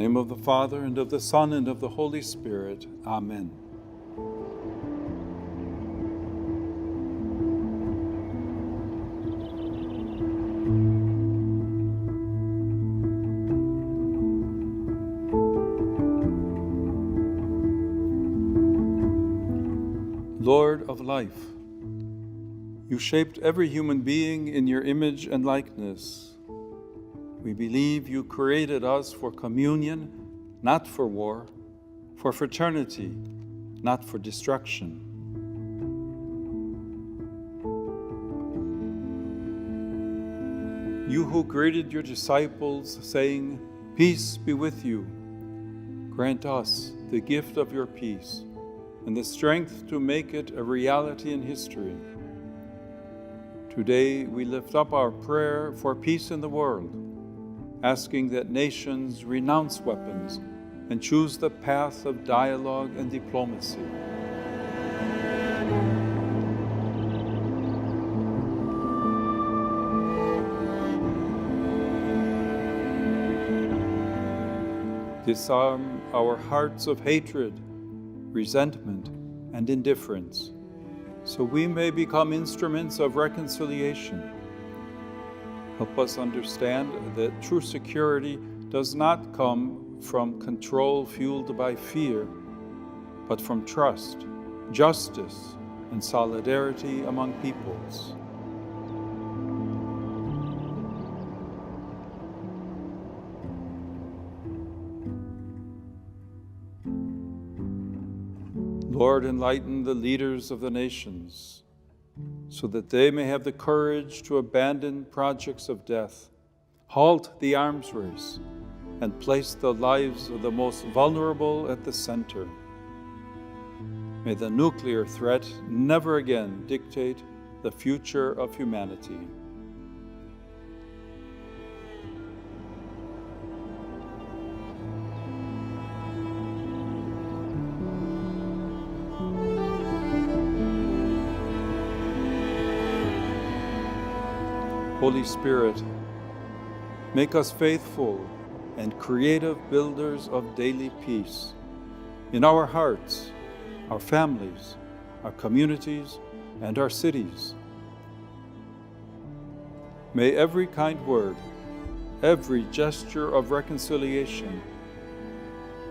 name of the Father, and of the Son, and of the Holy Spirit. Amen. Lord of life, you shaped every human being in your image and likeness. We believe you created us for communion, not for war, for fraternity, not for destruction. You who greeted your disciples, saying, "Peace be with you," grant us the gift of your peace and the strength to make it a reality in history. Today we lift up our prayer for peace in the world, asking that nations renounce weapons and choose the path of dialogue and diplomacy. Disarm our hearts of hatred, resentment, and indifference, so we may become instruments of reconciliation. Help us understand that true security does not come from control fueled by fear, but from trust, justice, and solidarity among peoples. Lord, enlighten the leaders of the nations, so that they may have the courage to abandon projects of death, halt the arms race, and place the lives of the most vulnerable at the center. May the nuclear threat never again dictate the future of humanity. Holy Spirit, make us faithful and creative builders of daily peace in our hearts, our families, our communities, and our cities. May every kind word, every gesture of reconciliation,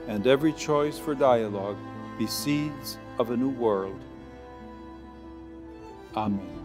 and every choice for dialogue be seeds of a new world. Amen.